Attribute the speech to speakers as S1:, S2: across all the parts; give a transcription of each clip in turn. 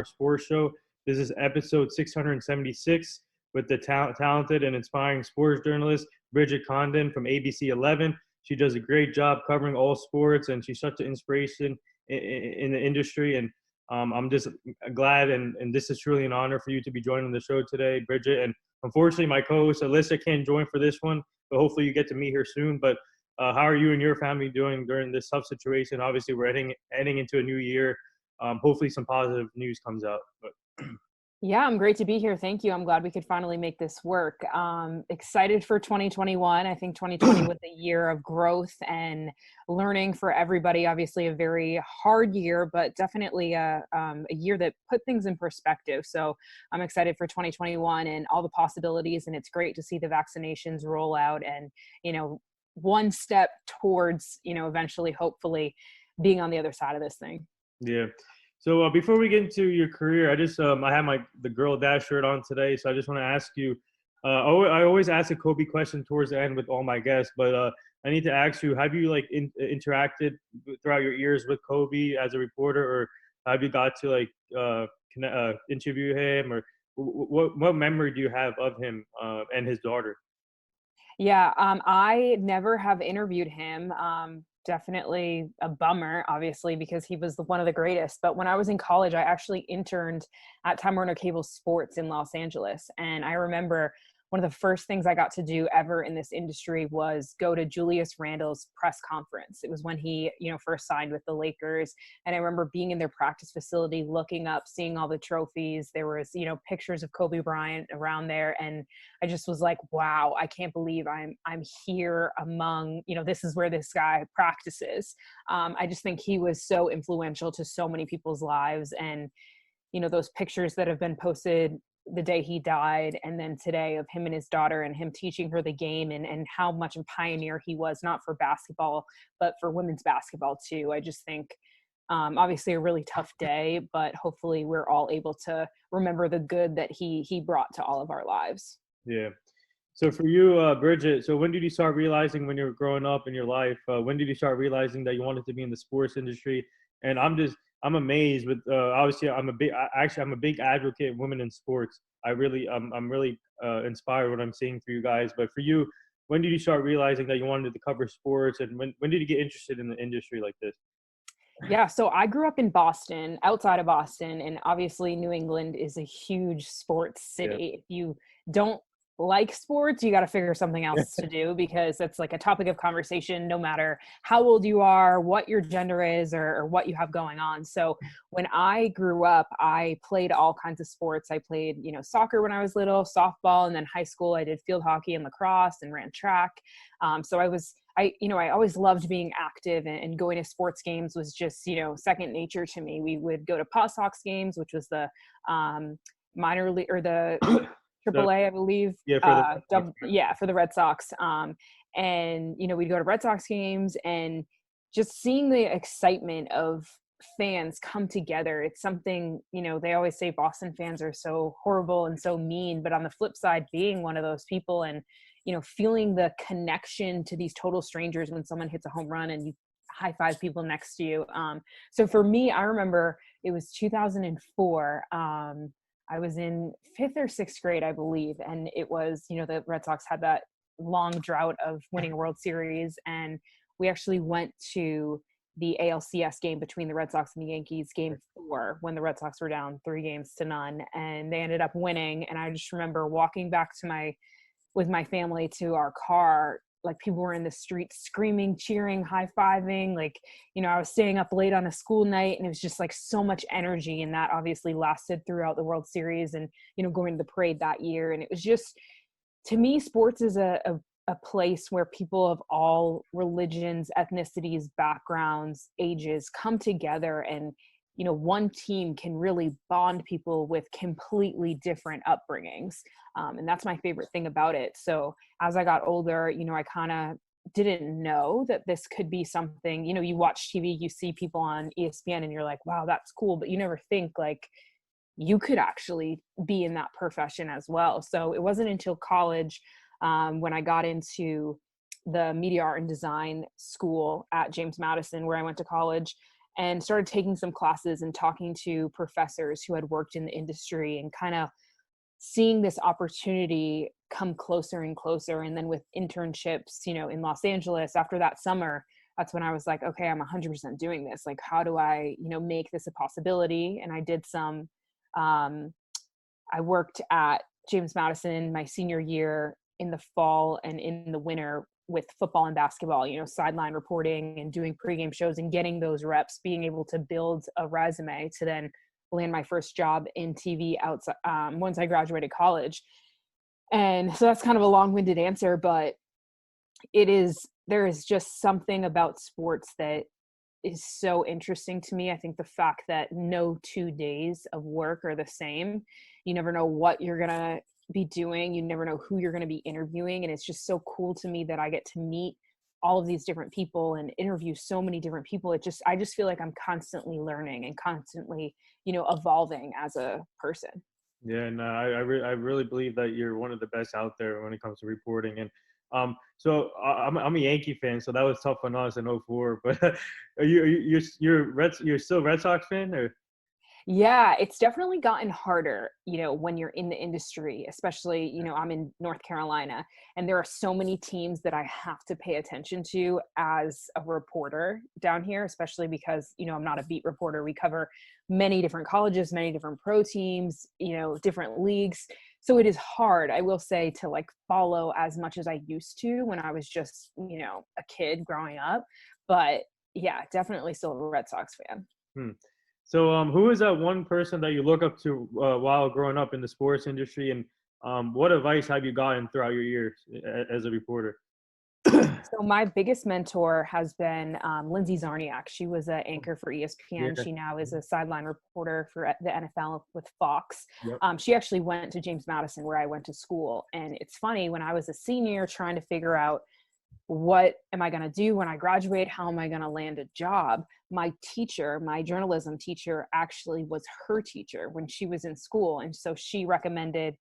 S1: sports show. This is episode 676 with the talented and inspiring sports journalist Bridget Condon from ABC 11. She does a great job covering all sports, and she's such an inspiration in the industry. And I'm just glad, and this is truly an honor for you to be joining the show today, Bridget. And unfortunately, my co-host Alyssa can't join for this one, but hopefully you get to meet her soon. But how are you and your family doing during this tough situation? Obviously, we're heading into a new year. Hopefully some positive news comes out. But
S2: Yeah, I'm great to be here. Thank you. I'm glad we could finally make this work. Excited for 2021. I think 2020 was a year of growth and learning for everybody. Obviously a very hard year, but definitely a year that put things in perspective. So I'm excited for 2021 and all the possibilities. And it's great to see the vaccinations roll out and, one step towards, eventually, hopefully being on the other side of this thing.
S1: Yeah. So before we get into your career, I have the Girl Dad shirt on today, so I just want to ask you. I always ask a Kobe question towards the end with all my guests, but I need to ask you: have you interacted throughout your years with Kobe as a reporter, or have you got to interview him, or what memory do you have of him and his daughter?
S2: Yeah, I never have interviewed him. Definitely a bummer, obviously, because he was one of the greatest. But when I was in college, I actually interned at Time Warner Cable Sports in Los Angeles. And I remember one of the first things I got to do ever in this industry was go to Julius Randle's press conference. It was when he, first signed with the Lakers. And I remember being in their practice facility, looking up, seeing all the trophies. There was, pictures of Kobe Bryant around there. And I just was like, wow, I can't believe I'm here among, this is where this guy practices. I just think he was so influential to so many people's lives. And, those pictures that have been posted the day he died and then today of him and his daughter and him teaching her the game and how much of a pioneer he was, not for basketball, but for women's basketball too. I just think obviously a really tough day, but hopefully we're all able to remember the good that he brought to all of our lives.
S1: Yeah. So for you, Bridget, so when did you start realizing when you were growing up in your life, when did you start realizing that you wanted to be in the sports industry? And I'm amazed with, obviously I'm a big advocate of women in sports. I'm really inspired what I'm seeing for you guys. But for you, when did you start realizing that you wanted to cover sports, and when did you get interested in the industry like this?
S2: Yeah, so I grew up in Boston, outside of Boston, and obviously New England is a huge sports city. If you don't like sports, you got to figure something else to do because that's like a topic of conversation no matter how old you are, what your gender is, or what you have going on. So when I grew up, I played all kinds of sports. I played, soccer when I was little, softball, and then high school I did field hockey and lacrosse and ran track. So I always loved being active, and going to sports games was just, second nature to me. We would go to Sox games, which was the minor league or the AAA, I believe. For the Red Sox. And, we'd go to Red Sox games and just seeing the excitement of fans come together. It's something, they always say Boston fans are so horrible and so mean, but on the flip side, being one of those people and, feeling the connection to these total strangers when someone hits a home run and you high five people next to you. So for me, I remember it was 2004. I was in 5th or 6th grade, I believe. And it was, the Red Sox had that long drought of winning a World Series. And we actually went to the ALCS game between the Red Sox and the Yankees, game 4, when the Red Sox were down 3-0. And they ended up winning. And I just remember walking back with my family to our car, like people were in the street screaming, cheering, high-fiving. I was staying up late on a school night, and it was just like so much energy. And that obviously lasted throughout the World Series and, going to the parade that year. And it was just, to me, sports is a place where people of all religions, ethnicities, backgrounds, ages come together, and one team can really bond people with completely different upbringings. And that's my favorite thing about it. So as I got older, I kind of didn't know that this could be something, you watch TV, you see people on ESPN and you're like, wow, that's cool. But you never think like you could actually be in that profession as well. So it wasn't until college when I got into the media art and design school at James Madison, where I went to college. and started taking some classes and talking to professors who had worked in the industry and kind of seeing this opportunity come closer and closer. And then with internships, in Los Angeles after that summer, that's when I was like, okay, I'm 100% doing this. Like, how do I, make this a possibility? And I did some, I worked at James Madison my senior year in the fall and in the winter with football and basketball, sideline reporting and doing pregame shows and getting those reps, being able to build a resume to then land my first job in TV outside once I graduated college. And so that's kind of a long-winded answer, but there is just something about sports that is so interesting to me. I think the fact that no 2 days of work are the same. You never know what you're going to be doing. You never know who you're going to be interviewing. And it's just so cool to me that I get to meet all of these different people and interview so many different people. I just feel like I'm constantly learning and constantly, evolving as a person.
S1: Yeah, and I really believe that you're one of the best out there when it comes to reporting. And so I'm a Yankee fan, so that was tough on us in '04. But you're still a Red Sox fan, or?
S2: Yeah, it's definitely gotten harder, when you're in the industry, especially, I'm in North Carolina, and there are so many teams that I have to pay attention to as a reporter down here, especially because, I'm not a beat reporter. We cover many different colleges, many different pro teams, different leagues. So it is hard, I will say, to like follow as much as I used to when I was just, a kid growing up. But yeah, definitely still a Red Sox fan.
S1: So, who is that one person that you look up to while growing up in the sports industry, and what advice have you gotten throughout your years as a reporter?
S2: So my biggest mentor has been Lindsay Zarniak. She was an anchor for ESPN.
S1: Yeah.
S2: She now is a sideline reporter for the NFL with Fox.
S1: Yep.
S2: She actually went to James Madison, where I went to school. And it's funny, when I was a senior trying to figure out what am I going to do when I graduate, how am I going to land a job, my teacher, my journalism teacher, actually was her teacher when she was in school. And so she recommended,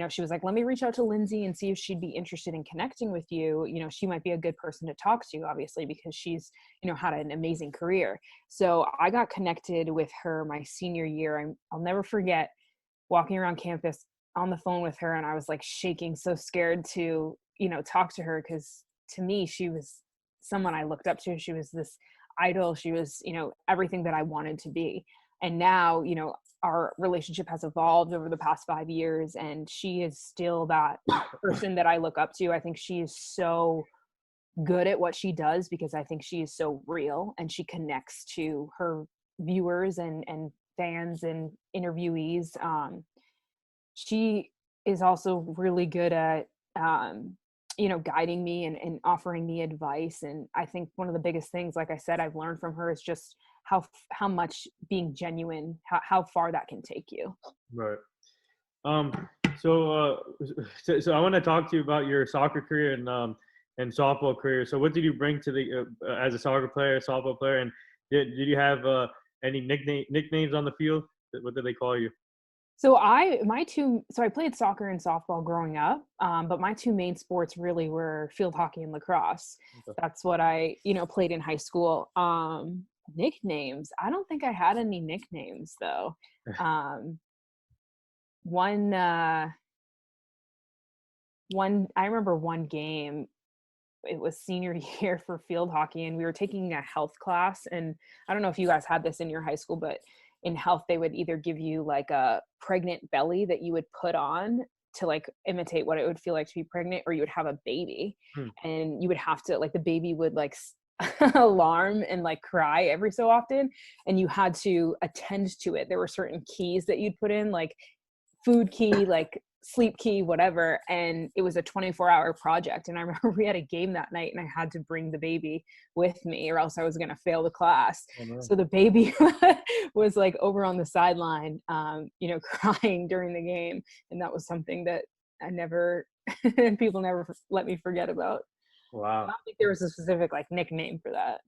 S2: she was like, let me reach out to Lindsay and see if she'd be interested in connecting with you. She might be a good person to talk to, obviously, because she's, had an amazing career. So I got connected with her my senior year. I'll never forget walking around campus on the phone with her, and I was like shaking, so scared to, talk to her, because to me, she was someone I looked up to. She was this idol. She was, everything that I wanted to be. And now, our relationship has evolved over the past 5 years, and she is still that person that I look up to. I think she is so good at what she does, because I think she is so real, and she connects to her viewers and fans and interviewees. She is also really good at, guiding me and offering me advice. And I think one of the biggest things, like I said, I've learned from her is just how much being genuine, how far that can take you.
S1: Right. So I want to talk to you about your soccer career and softball career. So what did you bring to the as a soccer player, softball player, and did you have any nicknames on the field? What did they call you?
S2: So I played soccer and softball growing up, but my two main sports really were field hockey and lacrosse.
S1: Okay.
S2: That's what I, played in high school. Nicknames, I don't think I had any nicknames though. One, I remember one game, it was senior year for field hockey, and we were taking a health class. And I don't know if you guys had this in your high school, but in health, they would either give you like a pregnant belly that you would put on to like imitate what it would feel like to be pregnant, or you would have a baby and you would have to, like, the baby would like alarm and like cry every so often, and you had to attend to it. There were certain keys that you'd put in, like food key, like sleep key, whatever. And it was a 24-hour project. And I remember we had a game that night, and I had to bring the baby with me, or else I was going to fail the class.
S1: Oh, no.
S2: So the baby was like over on the sideline, crying during the game. And that was something that people never let me forget about.
S1: Wow.
S2: I don't think there was a specific like nickname for that.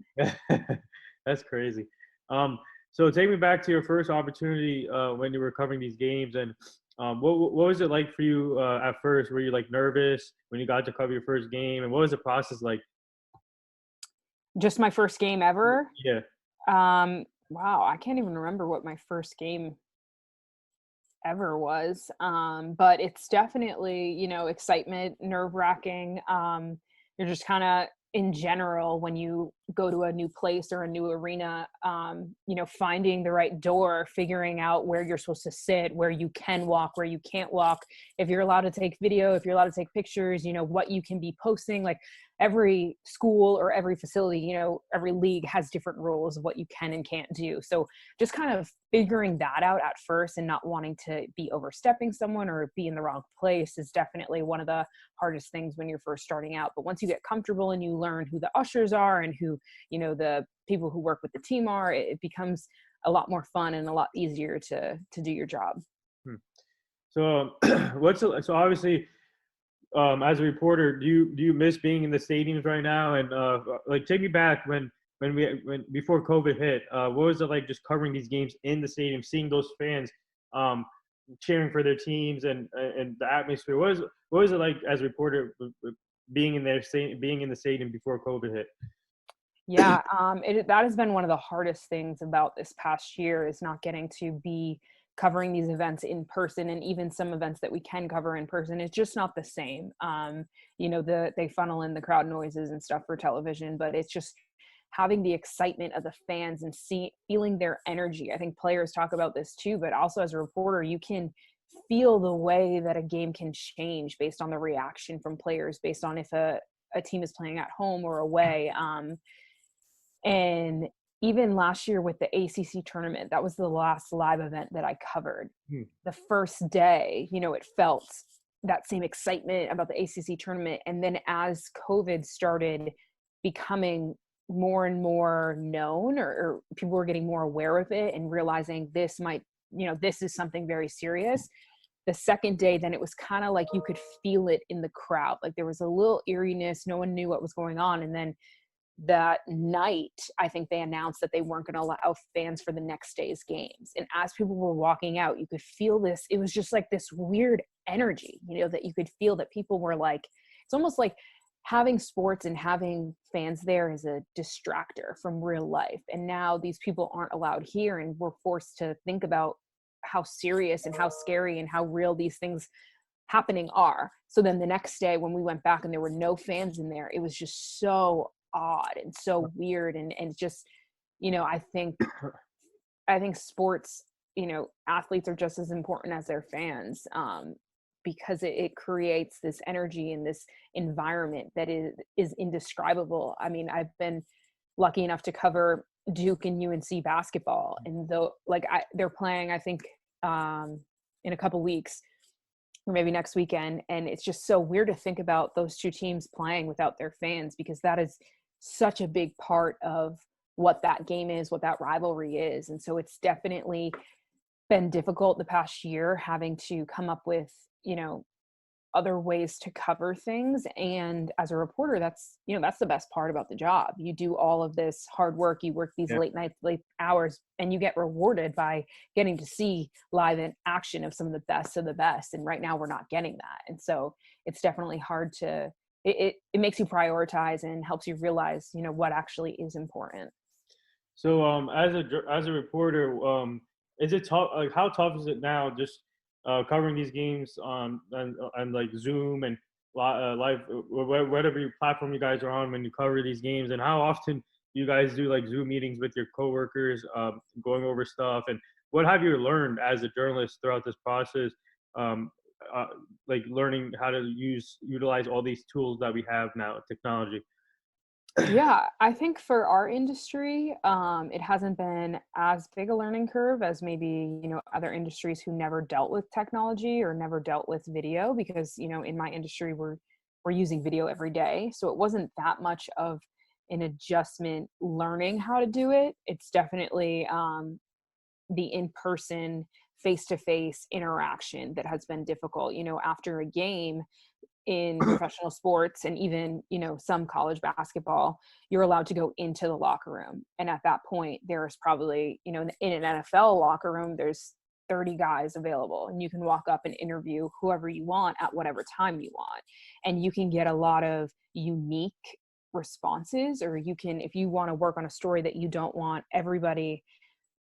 S1: That's crazy. So take me back to your first opportunity when you were covering these games, and what was it like for you at first? Were you like nervous when you got to cover your first game, and what was the process like?
S2: Just my first game ever?
S1: Yeah.
S2: Wow, I can't even remember what my first game ever was. But it's definitely, excitement, nerve-wracking. You're just kind of in general when you go to a new place or a new arena, finding the right door, figuring out where you're supposed to sit, where you can walk, where you can't walk, if you're allowed to take video, if you're allowed to take pictures, what you can be posting. Like every school or every facility, every league has different rules of what you can and can't do. So just kind of figuring that out at first and not wanting to be overstepping someone or be in the wrong place is definitely one of the hardest things when you're first starting out. But once you get comfortable and you learn who the ushers are and who, the people who work with the team are, it becomes a lot more fun and a lot easier to do your job.
S1: So, so obviously, as a reporter, do you miss being in the stadiums right now? And like, take me back when before COVID hit. What was it like just covering these games in the stadium, seeing those fans cheering for their teams and the atmosphere? What was it like as a reporter being in being in the stadium before COVID hit?
S2: Yeah, that has been one of the hardest things about this past year is not getting to be covering these events in person, and even some events that we can cover in person. It's just not the same. They funnel in the crowd noises and stuff for television, but it's just having the excitement of the fans and feeling their energy. I think players talk about this too, but also as a reporter, you can feel the way that a game can change based on the reaction from players, based on if a team is playing at home or away. And even last year with the ACC tournament, that was the last live event that I covered. The first day, it felt that same excitement about the ACC tournament. And then as COVID started becoming more and more known, or people were getting more aware of it and realizing this is something very serious. The second day, then it was kind of like you could feel it in the crowd. Like there was a little eeriness. No one knew what was going on. And then that night, I think they announced that they weren't going to allow fans for the next day's games. And as people were walking out, you could feel this. It was just like this weird energy, that you could feel that people were like, it's almost like having sports and having fans there is a distractor from real life. And now these people aren't allowed here, and we're forced to think about how serious and how scary and how real these things happening are. So then the next day when we went back and there were no fans in there, it was just so odd and so weird. And just, I think sports, athletes are just as important as their fans, because it creates this energy and this environment that is indescribable. I mean, I've been lucky enough to cover Duke and UNC basketball, and they're playing, I think, in a couple weeks or maybe next weekend. And it's just so weird to think about those two teams playing without their fans, because that is such a big part of what that game is, what that rivalry is. And so it's definitely been difficult the past year having to come up with, other ways to cover things. And as a reporter, that's the best part about the job. You do all of this hard work, you work these late nights, late hours, and you get rewarded by getting to see live in action of some of the best of the best. And right now we're not getting that. And so it's definitely hard to, it makes you prioritize and helps you realize, what actually is important.
S1: So as a reporter, is it tough? Like, how tough is it now just covering these games on and like Zoom and live, whatever platform you guys are on when you cover these games? And how often do you guys do like Zoom meetings with your coworkers, going over stuff? And what have you learned as a journalist throughout this process? Like learning how to utilize all these tools that we have now, technology.
S2: Yeah, I think for our industry, it hasn't been as big a learning curve as maybe, other industries who never dealt with technology or never dealt with video, because, in my industry, we're using video every day. So it wasn't that much of an adjustment learning how to do it. It's definitely the in-person, face-to-face interaction that has been difficult. After a game in professional sports and even, some college basketball, you're allowed to go into the locker room. And at that point, there's probably, in an NFL locker room, there's 30 guys available, and you can walk up and interview whoever you want at whatever time you want. And you can get a lot of unique responses, or you can, if you want to work on a story that you don't want everybody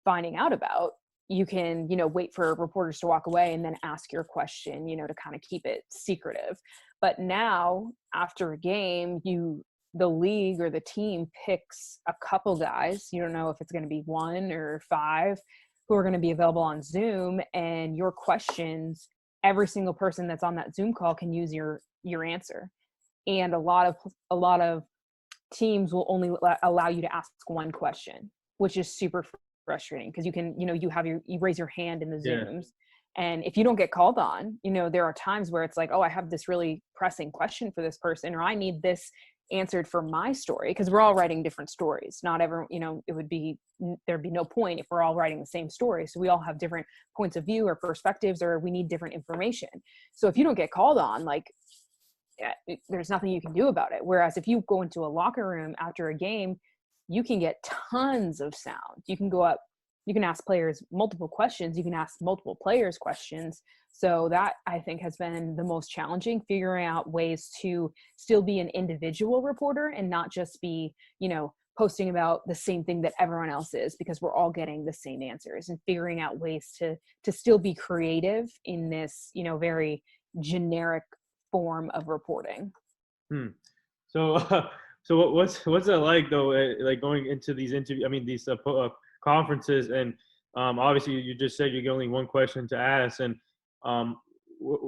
S2: finding out about, you can, wait for reporters to walk away and then ask your question, to kind of keep it secretive. But now after a game, the league or the team picks a couple guys. You don't know if it's going to be 1 or 5 who are going to be available on Zoom, and your questions, every single person that's on that Zoom call can use your answer. And a lot of teams will only allow you to ask one question, which is super frustrating, because you can, you raise your hand in the Zooms. And if you don't get called on, there are times where it's like, oh, I have this really pressing question for this person, or I need this answered for my story, because we're all writing different stories. Not everyone, there'd be no point if we're all writing the same story. So we all have different points of view or perspectives, or we need different information. So if you don't get called on, there's nothing you can do about it. Whereas if you go into a locker room after a game, you can get tons of sound. You can go up, you can ask players multiple questions, you can ask multiple players questions. So that, I think, has been the most challenging, figuring out ways to still be an individual reporter and not just be, posting about the same thing that everyone else is, because we're all getting the same answers, and figuring out ways to still be creative in this, very generic form of reporting.
S1: So, so what's it like though? Like going into these these conferences, and obviously you just said you get only one question to ask, and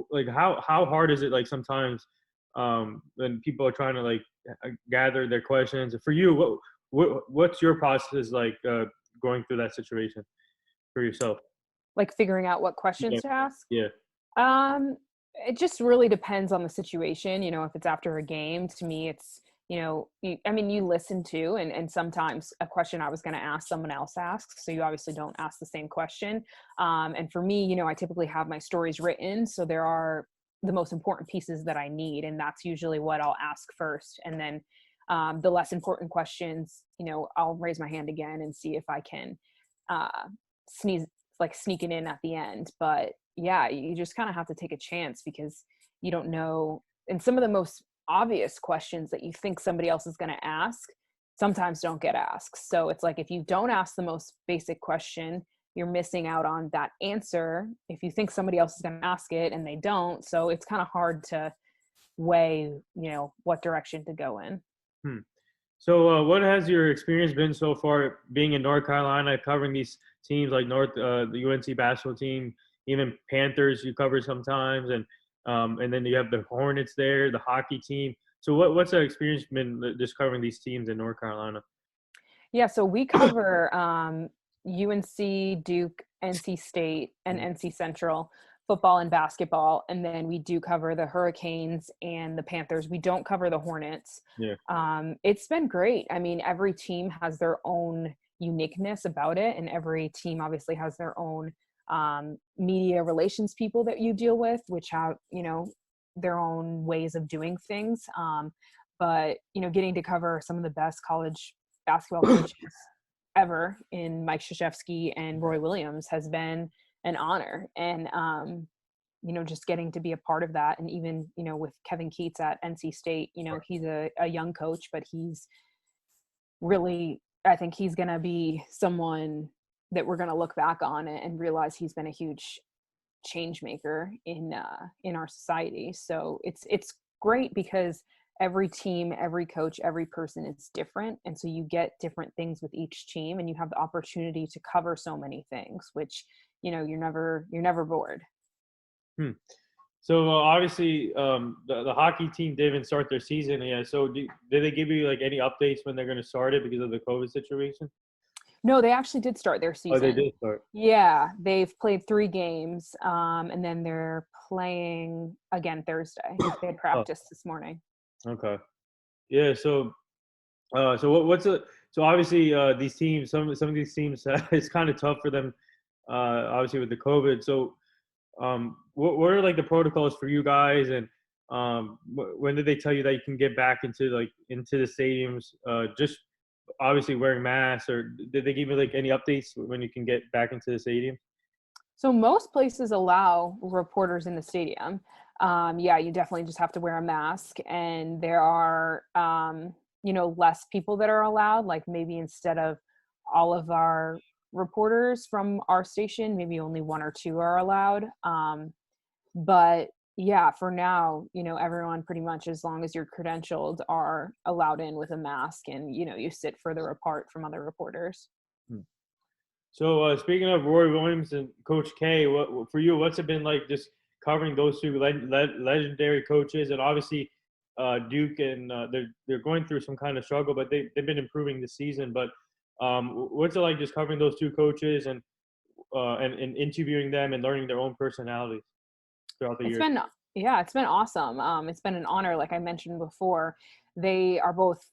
S1: like how hard is it, like sometimes when people are trying to gather their questions? For you, what's your process like going through that situation for yourself?
S2: Like figuring out what questions to ask?
S1: Yeah.
S2: It just really depends on the situation. If it's after a game, to me, it's, you listen to, and sometimes a question I was going to ask, someone else asks. So you obviously don't ask the same question. And for me, I typically have my stories written. So there are the most important pieces that I need. And that's usually what I'll ask first. And then the less important questions, I'll raise my hand again and see if I can sneak it in at the end. But yeah, you just kind of have to take a chance, because you don't know. And some of the most obvious questions that you think somebody else is going to ask sometimes don't get asked. So it's like, if you don't ask the most basic question, you're missing out on that answer if you think somebody else is going to ask it and they don't. So it's kind of hard to weigh, what direction to go in.
S1: So what has your experience been so far being in North Carolina, covering these teams like the UNC basketball team, even Panthers you cover sometimes, and then you have the Hornets there, the hockey team. So what's the experience been just covering these teams in North Carolina?
S2: Yeah, so we cover UNC, Duke, NC State, and NC Central football and basketball, and then we do cover the Hurricanes and the Panthers. We don't cover the Hornets.
S1: Yeah.
S2: It's been great. I mean, every team has their own uniqueness about it, and every team obviously has their own media relations people that you deal with, which have, their own ways of doing things. But, getting to cover some of the best college basketball coaches ever in Mike Krzyzewski and Roy Williams has been an honor. And, just getting to be a part of that. And even, with Kevin Keatts at NC State, he's a young coach, but he's really, I think he's going to be someone that we're going to look back on and realize he's been a huge change maker in our society. So it's great, because every team, every coach, every person is different. And so you get different things with each team, and you have the opportunity to cover so many things, which, you're never bored.
S1: So obviously the hockey team didn't start their season yet. So did they give you any updates when they're going to start it because of the COVID situation?
S2: No, they actually did start their season.
S1: Oh, they did start.
S2: Yeah, they've played 3 games, and then they're playing again Thursday. They had practice this morning.
S1: Okay. Yeah. So so obviously these teams, some of these teams, it's kind of tough for them, obviously with the COVID. So what are the protocols for you guys, and when did they tell you that you can get back into the stadiums? Just obviously wearing masks, or did they give you any updates when you can get back into the stadium?
S2: So most places allow reporters in the stadium. Yeah, you definitely just have to wear a mask, and there are less people that are allowed, like maybe instead of all of our reporters from our station, maybe only one or two are allowed. But yeah, for now, everyone pretty much, as long as you're credentialed, are allowed in with a mask, and, you sit further apart from other reporters.
S1: So speaking of Roy Williams and Coach K, what for you? What's it been like just covering those two legendary coaches? And obviously, Duke and they're going through some kind of struggle, but they've been improving this season. But what's it like just covering those two coaches and interviewing them and learning their own personalities throughout the year?
S2: It's been awesome. It's been an honor. Like I mentioned before, they are both,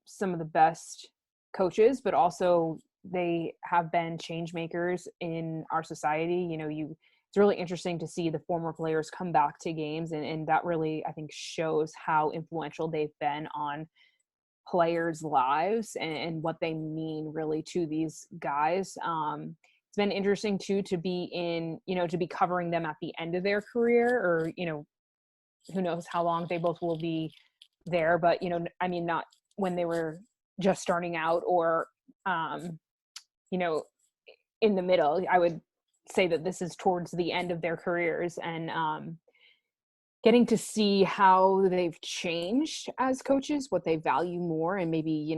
S2: some of the best coaches, but also they have been change makers in our society. It's really interesting to see the former players come back to games, and that really, I think, shows how influential they've been on players' lives and what they mean really to these guys. It's been interesting too to be covering them at the end of their career, or who knows how long they both will be there, but not when they were just starting out, or in the middle. I would say that this is towards the end of their careers, and getting to see how they've changed as coaches, what they value more, and maybe,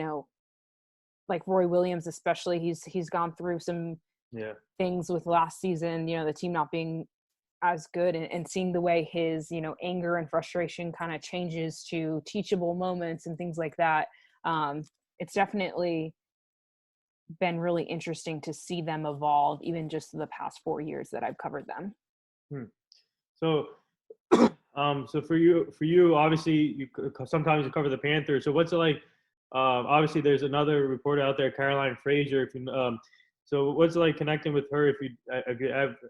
S2: like Roy Williams especially, he's gone through some things with last season, the team not being as good, and seeing the way his, anger and frustration kind of changes to teachable moments and things like that. It's definitely been really interesting to see them evolve, even just the past 4 years that I've covered them.
S1: So, so for you, obviously, sometimes you cover the Panthers. So what's it like? Obviously, there's another reporter out there, Caroline Frazier. So what's it like connecting with her? If you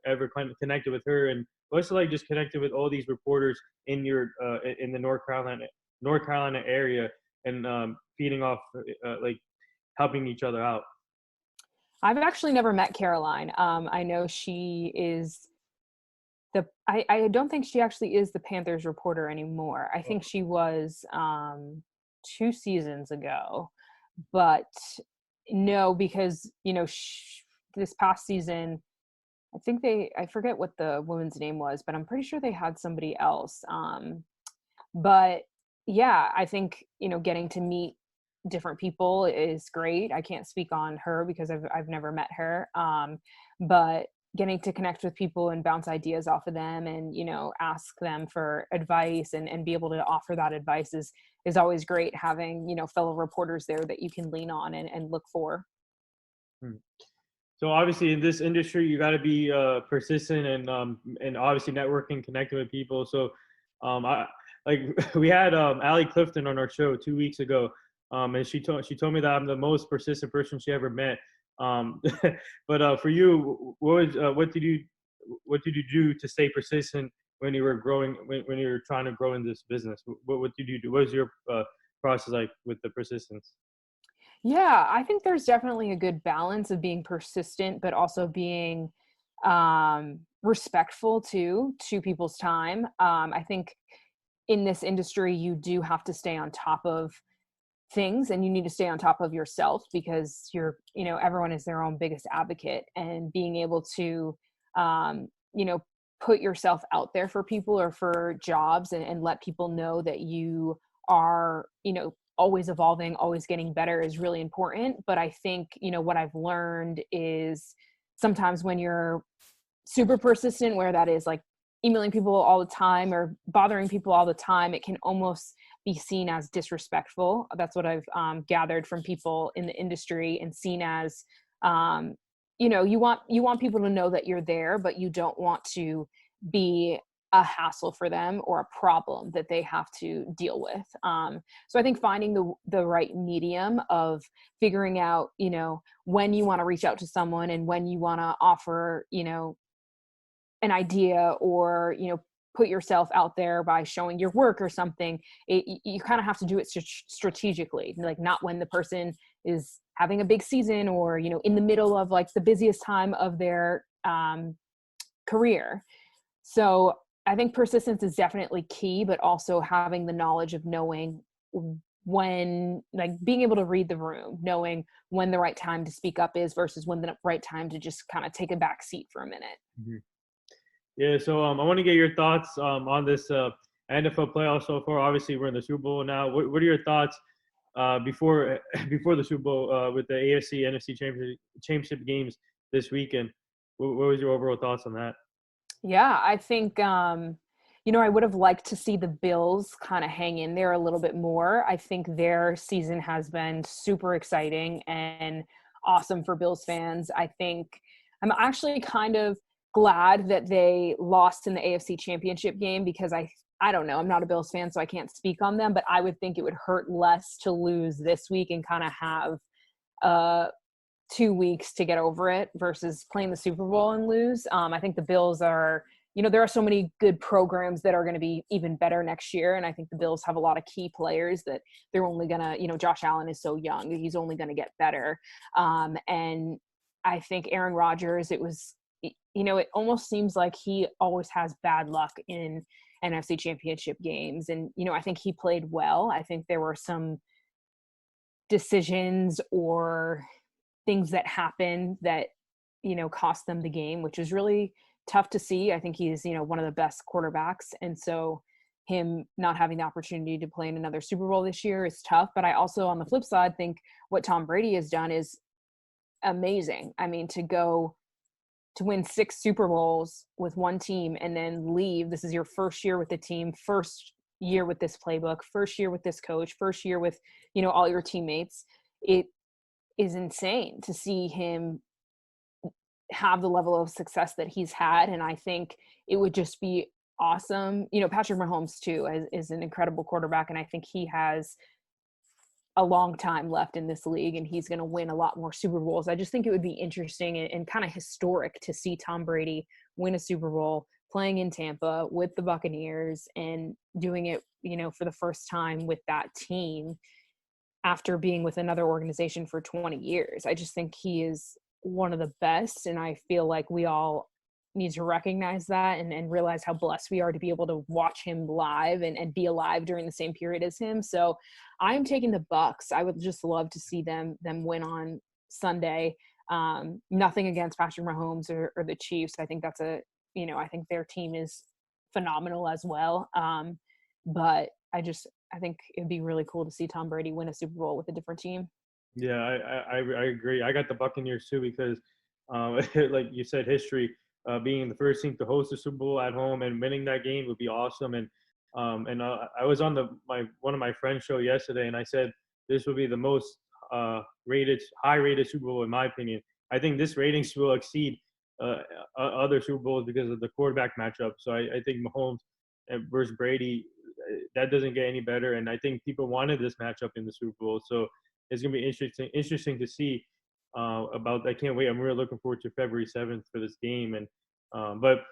S1: ever connected with her, and what's it like just connecting with all these reporters in the North Carolina area, and feeding off, like helping each other out?
S2: I've actually never met Caroline. I know she is I don't think she actually is the Panthers reporter anymore. I think she was 2 seasons ago, but no, because this past season, I forget what the woman's name was, but I'm pretty sure they had somebody else. But yeah, I think getting to meet different people is great. I can't speak on her because I've never met her, but getting to connect with people and bounce ideas off of them, and ask them for advice, and be able to offer that advice is always great, having fellow reporters there that you can lean on and look for.
S1: So obviously in this industry, you got to be persistent, and obviously networking, connecting with people. So we had Allie Clifton on our show 2 weeks ago, and she told me that I'm the most persistent person she ever met. But for you, what did you do to stay persistent when you were growing, when you were trying to grow in this business? What did you do? What was your process like with the persistence?
S2: Yeah, I think there's definitely a good balance of being persistent, but also being respectful to people's time. I think in this industry, you do have to stay on top of things, and you need to stay on top of yourself, because everyone is their own biggest advocate, and being able to, put yourself out there for people or for jobs, and let people know that you are, always evolving, always getting better is really important. But I think, what I've learned is sometimes when you're super persistent, where that is like emailing people all the time or bothering people all the time, it can almost be seen as disrespectful. That's what I've gathered from people in the industry, and seen as, you want people to know that you're there, but you don't want to be a hassle for them or a problem that they have to deal with. So I think finding the right medium of figuring out, when you want to reach out to someone, and when you want to offer, an idea, or, put yourself out there by showing your work or something. You kind of have to do it strategically, like not when the person is having a big season, or, in the middle of like the busiest time of their career. So I think persistence is definitely key, but also having the knowledge of knowing when, like, being able to read the room, knowing when the right time to speak up is versus when the right time to just kind of take a back seat for a minute.
S1: Mhm. Yeah, so I want to get your thoughts on this NFL playoffs so far. Obviously, we're in the Super Bowl now. What are your thoughts before before the Super Bowl with the AFC NFC championship games this weekend? What was your overall thoughts on that?
S2: Yeah, I think, I would have liked to see the Bills kind of hang in there a little bit more. I think their season has been super exciting and awesome for Bills fans. I think I'm actually kind of glad that they lost in the AFC Championship game because I don't know, I'm not a Bills fan, so I can't speak on them, but I would think it would hurt less to lose this week and kind of have uh 2 weeks to get over it versus playing the Super Bowl and lose. I think the Bills are, there are so many good programs that are going to be even better next year. And I think the Bills have a lot of key players that they're only going to, Josh Allen is so young, he's only going to get better. And I think Aaron Rodgers, it almost seems like he always has bad luck in NFC championship games. And, I think he played well. I think there were some decisions or things that happen that, cost them the game, which is really tough to see. I think he's, one of the best quarterbacks. And so him not having the opportunity to play in another Super Bowl this year is tough. But I also, on the flip side, think what Tom Brady has done is amazing. I mean, to win 6 Super Bowls with one team and then leave. This is your first year with the team, first year with this playbook, first year with this coach, first year with, all your teammates. It is insane to see him have the level of success that he's had. And I think it would just be awesome. Patrick Mahomes too is an incredible quarterback. And I think he has a long time left in this league and he's going to win a lot more Super Bowls. I just think it would be interesting and kind of historic to see Tom Brady win a Super Bowl playing in Tampa with the Buccaneers and doing it, for the first time with that team after being with another organization for 20 years. I just think he is one of the best. And I feel like we all need to recognize that and realize how blessed we are to be able to watch him live and be alive during the same period as him. So I'm taking the Bucks. I would just love to see them win on Sunday. Nothing against Patrick Mahomes or the Chiefs. I think that's I think their team is phenomenal as well. But I think it'd be really cool to see Tom Brady win a Super Bowl with a different team.
S1: Yeah, I agree. I got the Buccaneers too because, like you said, history. Being the first team to host the Super Bowl at home and winning that game would be awesome. And I was on one of my friends' show yesterday, and I said this would be the most high rated Super Bowl in my opinion. I think this ratings will exceed other Super Bowls because of the quarterback matchup. So I think Mahomes versus Brady, that doesn't get any better. And I think people wanted this matchup in the Super Bowl. So it's gonna be interesting to see about. I can't wait. I'm really looking forward to February 7th for this game. And but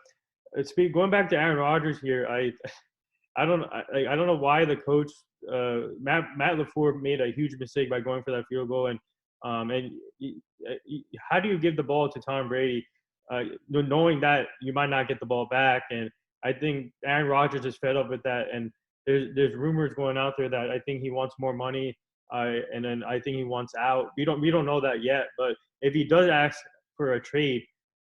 S1: going back to Aaron Rodgers here, I don't know why the coach Matt LaFleur made a huge mistake by going for that field goal. And how do you give the ball to Tom Brady, knowing that you might not get the ball back? And I think Aaron Rodgers is fed up with that. And there's rumors going out there that I think he wants more money. And then I think he wants out. We don't know that yet. But if he does ask for a trade,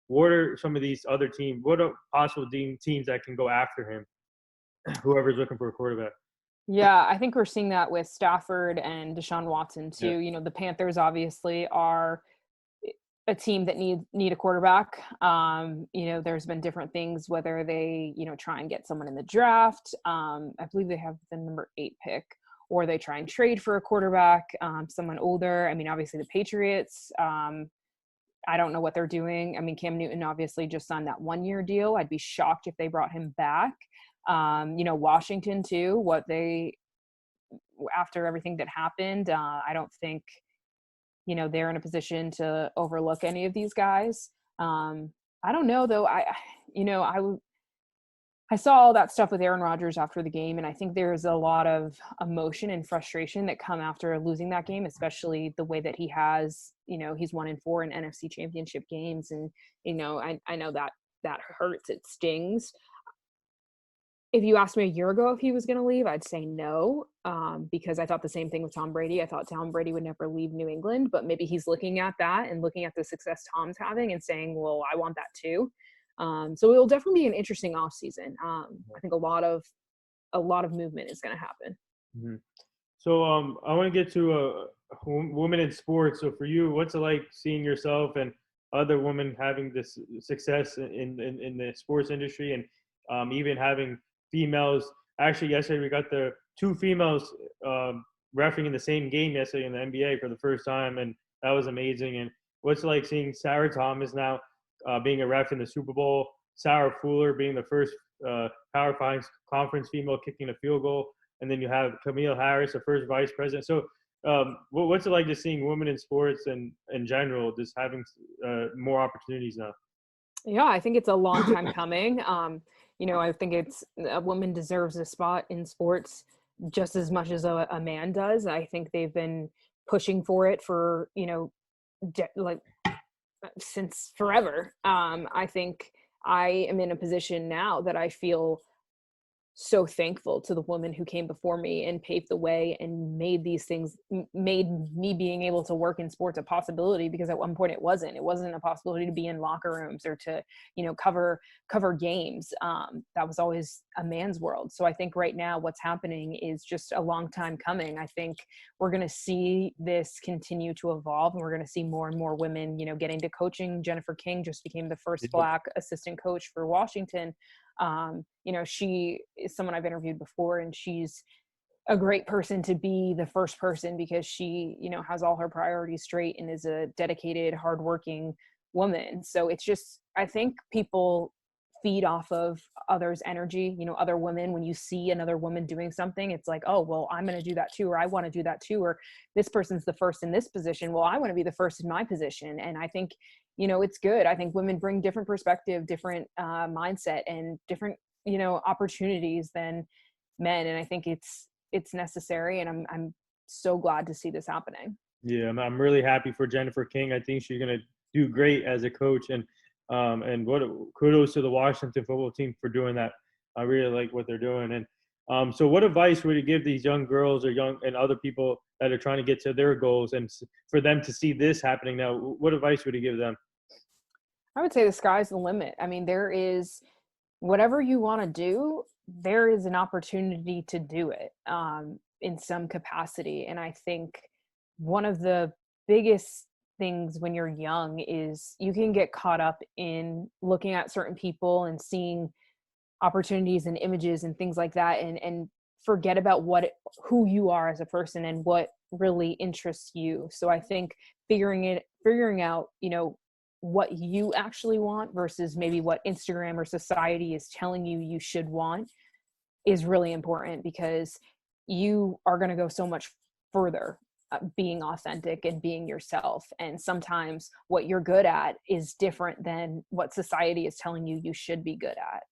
S1: what are some of these other teams? What are possible teams that can go after him? Whoever's looking for a quarterback.
S2: Yeah, I think we're seeing that with Stafford and Deshaun Watson
S1: Yeah.
S2: too. The Panthers obviously are a team that need a quarterback. There's been different things, whether they, try and get someone in the draft. I believe they have the number 8 pick, or they try and trade for a quarterback, someone older. I mean, obviously the Patriots, I don't know what they're doing. I mean, Cam Newton obviously just signed that 1-year deal. I'd be shocked if they brought him back. Washington too, after everything that happened, I don't think, they're in a position to overlook any of these guys. I don't know though. I saw all that stuff with Aaron Rodgers after the game, and I think there's a lot of emotion and frustration that come after losing that game, especially the way that he has, he's 1-4 in NFC championship games. And, I know that hurts, it stings. If you asked me a year ago if he was going to leave, I'd say no, because I thought the same thing with Tom Brady. I thought Tom Brady would never leave New England, but maybe he's looking at that and looking at the success Tom's having and saying, well, I want that too. So it will definitely be an interesting offseason. I think a lot of movement is going to happen.
S1: Mm-hmm. So I want to get to women in sports. So for you, what's it like seeing yourself and other women having this success in the sports industry, and even having females? Actually, yesterday we got the two females reffing in the same game yesterday in the NBA for the first time, and that was amazing. And what's it like seeing Sarah Thomas now being a ref in the Super Bowl, Sarah Fuller being the first Power Five conference female kicking a field goal, and then you have Camille Harris, the first vice president. So what's it like just seeing women in sports and in general, just having more opportunities now?
S2: Yeah, I think it's a long time coming. I think a woman deserves a spot in sports just as much as a man does. I think they've been pushing for it for, since forever. I think I am in a position now that I feel so thankful to the woman who came before me and paved the way and made these things, made me being able to work in sports a possibility, because at one point it wasn't a possibility to be in locker rooms or to, cover games. That was always a man's world. So I think right now what's happening is just a long time coming. I think we're going to see this continue to evolve, and we're going to see more and more women, getting to coaching. Jennifer King just became the first Black assistant coach for Washington. She is someone I've interviewed before, and she's a great person to be the first person, because she, has all her priorities straight and is a dedicated, hardworking woman. So it's just, I think people feed off of others' energy, other women. When you see another woman doing something, it's like, oh, well, I'm going to do that too, or I want to do that too, or this person's the first in this position, well, I want to be the first in my position. And I think, it's good. I think women bring different perspective, different mindset, and different, opportunities than men. And I think it's necessary. And I'm so glad to see this happening.
S1: Yeah, I'm really happy for Jennifer King. I think she's going to do great as a coach, and what kudos to the Washington football team for doing that. I really like what they're doing. And so what advice would you give these young girls or young and other people that are trying to get to their goals, and for them to see this happening now? What advice would you give them?
S2: I would say the sky's the limit. I mean, there is, whatever you want to do, there is an opportunity to do it in some capacity. And I think one of the biggest things when you're young is you can get caught up in looking at certain people and seeing opportunities and images and things like that, and forget about who you are as a person and what really interests you. So I think figuring out, what you actually want versus maybe what Instagram or society is telling you should want is really important, because you are going to go so much further being authentic and being yourself. And sometimes what you're good at is different than what society is telling you should be good at.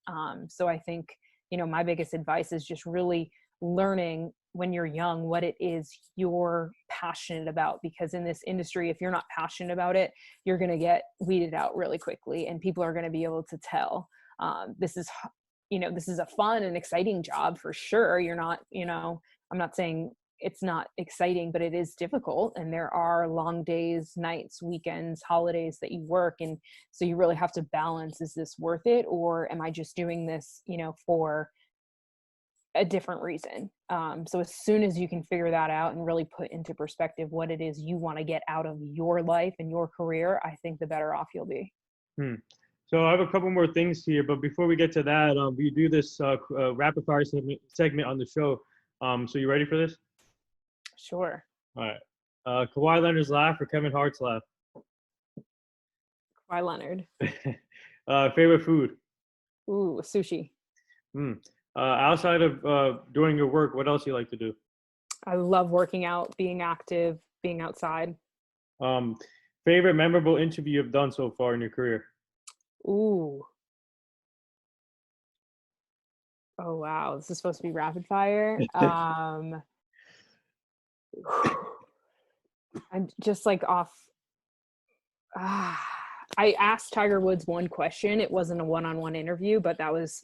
S2: So I think, my biggest advice is just really learning when you're young what it is you're passionate about, because in this industry, if you're not passionate about it, you're going to get weeded out really quickly, and people are going to be able to tell. This is a fun and exciting job for sure. You're not, I'm not saying it's not exciting, but it is difficult, and there are long days, nights, weekends, holidays that you work. And so you really have to balance, is this worth it, or am I just doing this, for a different reason? So as soon as you can figure that out and really put into perspective what it is you want to get out of your life and your career, I think the better off you'll be.
S1: So I have a couple more things here, but before we get to that, we do this rapid fire segment on the show. So you ready for this?
S2: Sure.
S1: All right. Kawhi Leonard's laugh or Kevin Hart's laugh?
S2: Kawhi Leonard.
S1: Favorite food?
S2: Ooh, sushi.
S1: Outside of doing your work, what else do you like to do?
S2: I love working out, being active, being outside.
S1: Favorite memorable interview you've done so far in your career?
S2: Ooh. Oh, wow. This is supposed to be rapid fire. I'm just like off. I asked Tiger Woods one question. It wasn't a one-on-one interview, but that was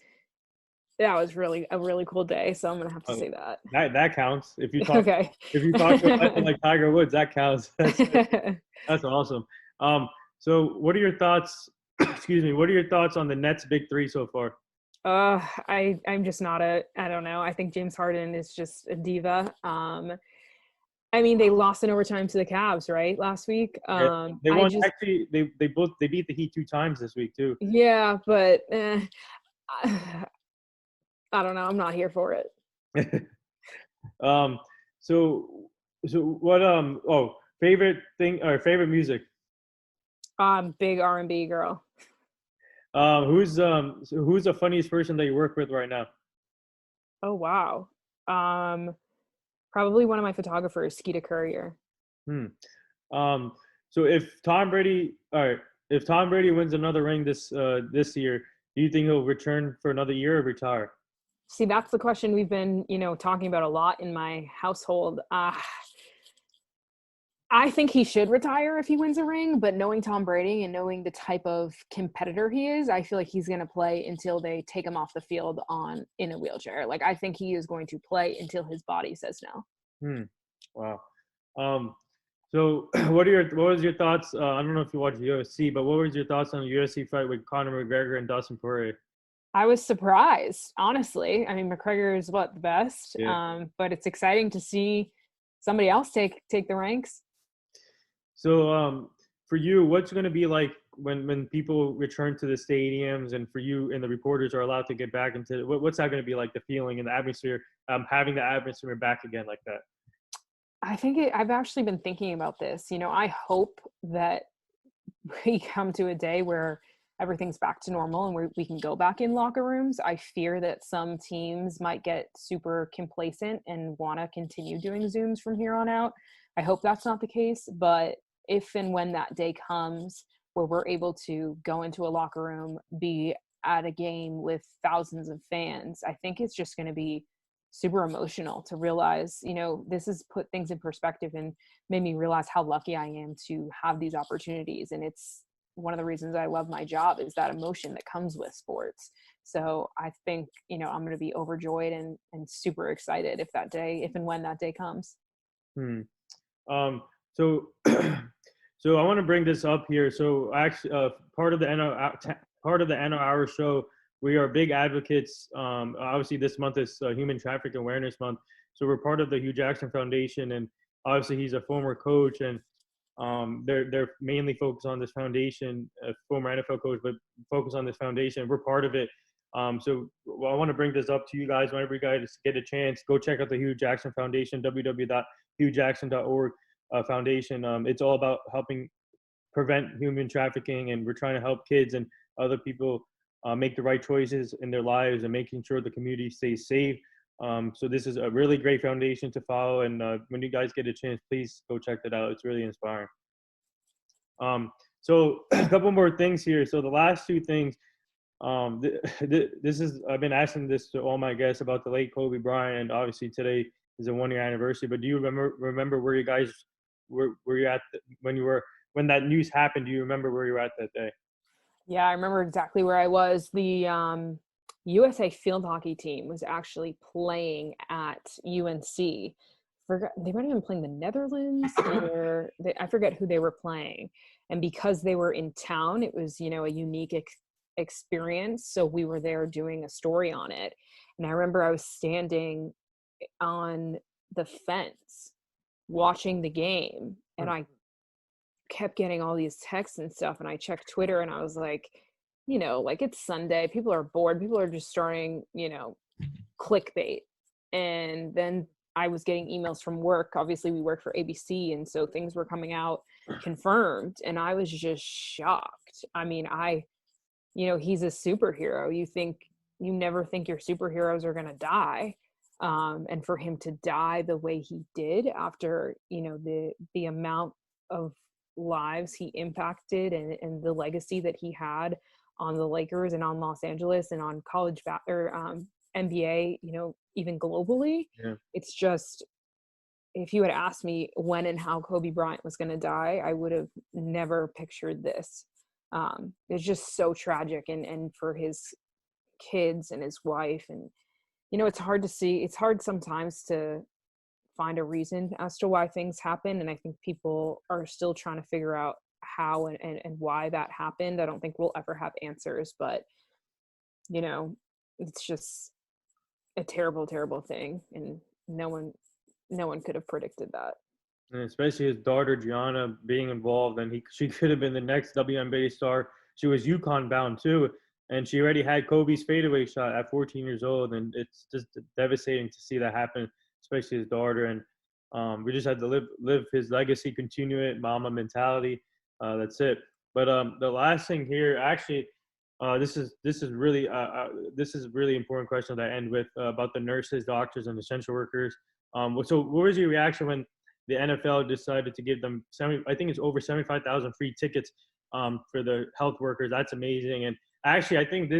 S2: that was really a really cool day. So I'm gonna have to
S1: Uh,
S2: say that.
S1: that counts.
S2: Okay.
S1: If you talk to a legend like Tiger Woods, that counts. That's awesome. Um, so what are your thoughts? Excuse me. What are your thoughts on the Nets' big three so far?
S2: I'm just not I don't know. I think James Harden is just a diva. I mean, they lost in overtime to the Cavs, right, last week.
S1: Yeah, they
S2: I
S1: won.
S2: just
S1: Actually, they beat the Heat 2 times this week too.
S2: yeah, but I don't know. I'm not here for it.
S1: um, so what? Favorite thing or favorite music?
S2: Big R&B girl.
S1: Who's the funniest person that you work with right now?
S2: Oh wow. Um, Probably one of my photographers, Skeeta Courier.
S1: Hmm. Um, so if Tom Brady wins another ring this year, do you think he'll return for another year or retire?
S2: See, that's the question we've been, talking about a lot in my household. I think he should retire if he wins a ring, but knowing Tom Brady and knowing the type of competitor he is, I feel like he's going to play until they take him off the field in a wheelchair. Like I think he is going to play until his body says no.
S1: Hmm. Wow. Um, so what was your thoughts? I don't know if you watch UFC, but what was your thoughts on the UFC fight with Conor McGregor and Dustin Poirier?
S2: I was surprised, honestly. I mean, McGregor is the best,
S1: Yeah.
S2: but it's exciting to see somebody else take the ranks.
S1: So for you, what's going to be like when people return to the stadiums, and for you and the reporters are allowed to get back into what's that going to be like, the feeling and the atmosphere, having the atmosphere back again like that?
S2: I've actually been thinking about this. I hope that we come to a day where everything's back to normal and we can go back in locker rooms. I fear that some teams might get super complacent and want to continue doing Zooms from here on out. I hope that's not the case, but if and when that day comes where we're able to go into a locker room, be at a game with thousands of fans, I think it's just going to be super emotional to realize, this has put things in perspective and made me realize how lucky I am to have these opportunities. And it's one of the reasons I love my job is that emotion that comes with sports. So I think, I'm going to be overjoyed and super excited if and when that day comes.
S1: Hmm. Um, so, so I want to bring this up here. So actually, part of the NO Hour show, we are big advocates. Obviously, this month is Human Trafficking Awareness Month, so we're part of the Hugh Jackson Foundation, and obviously he's a former coach, and they're mainly focused on this foundation, a former NFL coach, but focus on this foundation. We're part of it. So I want to bring this up to you guys whenever you guys get a chance. Go check out the Hugh Jackson Foundation, www.hughjackson.org foundation. It's all about helping prevent human trafficking, and we're trying to help kids and other people make the right choices in their lives and making sure the community stays safe. So this is a really great foundation to follow, and when you guys get a chance, please go check that out. It's really inspiring. So a couple more things here. So the last two things, this is, I've been asking this to all my guests about the late Kobe Bryant, and obviously today is a 1 year anniversary. But do you remember where you guys were you at when that news happened? Do you remember where you were at that day?
S2: Yeah, I remember exactly where I was. The USA field hockey team was actually playing at UNC. They might have been playing the Netherlands, or I forget who they were playing. And because they were in town, it was a unique experience. So we were there doing a story on it. And I remember I was standing on the fence watching the game, and I kept getting all these texts and stuff, and I checked Twitter and I was like, like it's Sunday, people are bored, people are just starting, clickbait. And then I was getting emails from work. Obviously we work for ABC, and so things were coming out confirmed, and I was just shocked. I mean, he's a superhero. You never think your superheroes are going to die. And for him to die the way he did after, the amount of lives he impacted, and the legacy that he had on the Lakers and on Los Angeles and on college NBA, even globally.
S1: Yeah.
S2: It's just, if you had asked me when and how Kobe Bryant was going to die, I would have never pictured this. It's just so tragic, and for his kids and his wife. And, it's hard sometimes to find a reason as to why things happen. And I think people are still trying to figure out how and why that happened. I don't think we'll ever have answers, but, it's just a terrible, terrible thing. And no one could have predicted that.
S1: And especially his daughter Gianna being involved, and she could have been the next WNBA star. She was UConn bound too, and she already had Kobe's fadeaway shot at 14 years old, and it's just devastating to see that happen, especially his daughter. And we just had to live his legacy, continue it, mama mentality. That's it. But the last thing here, actually, this is really important question that I end with about the nurses, doctors, and essential workers. So what was your reaction when the NFL decided to give them I think it's over 75,000 free tickets for the health workers? That's amazing. And actually, I think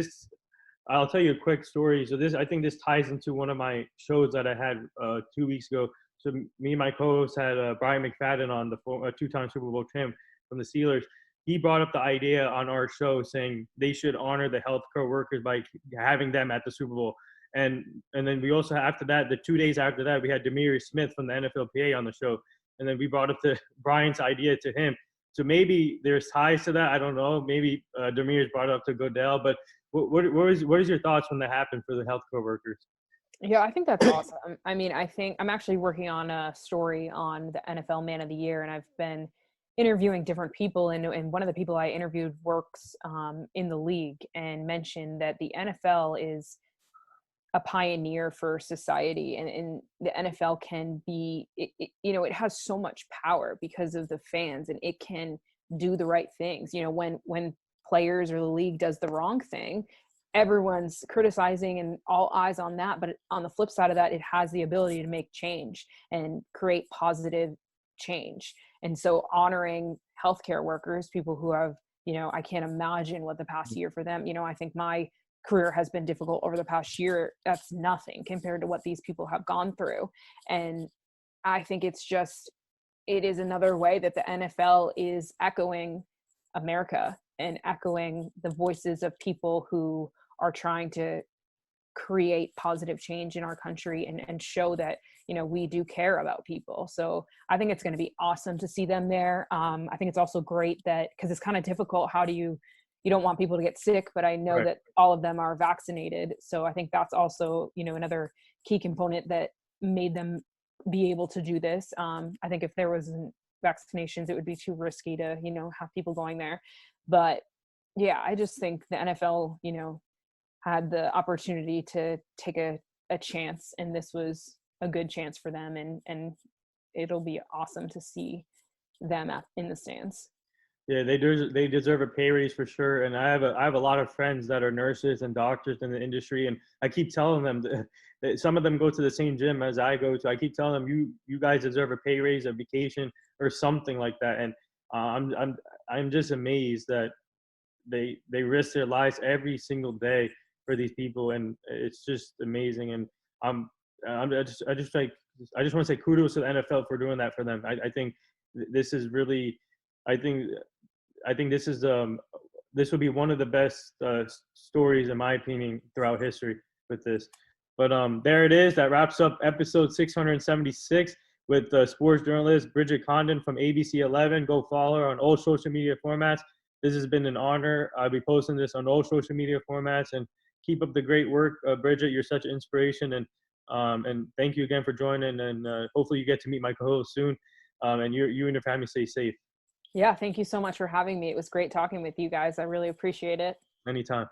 S1: I'll tell you a quick story. So I think this ties into one of my shows that I had 2 weeks ago. So me and my co-host had Bryant McFadden on, the two-time Super Bowl champ from the Steelers. He brought up the idea on our show saying they should honor the healthcare workers by having them at the Super Bowl. And then we also, after that, the 2 days after that, we had Demir Smith from the NFLPA on the show. And then we brought up Bryant's idea to him. So maybe there's ties to that. I don't know. Maybe Demir's brought it up to Goodell. But what is your thoughts when that happened for the healthcare workers?
S2: Yeah, I think that's awesome. I mean, I think I'm actually working on a story on the NFL Man of the Year, and I've been interviewing different people. And one of the people I interviewed works in the league and mentioned that the NFL is a pioneer for society, and the NFL can be, it has so much power because of the fans, and it can do the right things. When players or the league does the wrong thing, everyone's criticizing and all eyes on that. But on the flip side of that, it has the ability to make change and create positive change. And so honoring healthcare workers, people who have, I can't imagine what the past year for them, I think my career has been difficult over the past year. That's nothing compared to what these people have gone through. And I think it is another way that the NFL is echoing America and echoing the voices of people who are trying to create positive change in our country and show that, we do care about people. So I think it's going to be awesome to see them there. I think it's also great that, because it's kind of difficult. How do you don't want people to get sick, but I know that all of them are vaccinated. So I think that's also, another key component that made them be able to do this. I think if there wasn't vaccinations, it would be too risky to, have people going there. But yeah, I just think the NFL, had the opportunity to take a chance, and this was a good chance for them. And it'll be awesome to see them in the stands.
S1: Yeah, they deserve a pay raise for sure. And I have a lot of friends that are nurses and doctors in the industry, and I keep telling them that some of them go to the same gym as I go to. I keep telling them, you guys deserve a pay raise, a vacation, or something like that. And I'm just amazed that they risk their lives every single day for these people, and it's just amazing. And I just want to say kudos to the NFL for doing that for them. I think this is really, I think this is this would be one of the best stories, in my opinion, throughout history with this. But there it is. That wraps up episode 676 with sports journalist Bridget Condon from ABC 11. Go follow her on all social media formats. This has been an honor. I'll be posting this on all social media formats, and keep up the great work, Bridget. You're such an inspiration, and thank you again for joining. And hopefully you get to meet my co-host soon. And you and your family stay safe.
S2: Yeah, thank you so much for having me. It was great talking with you guys. I really appreciate it.
S1: Anytime.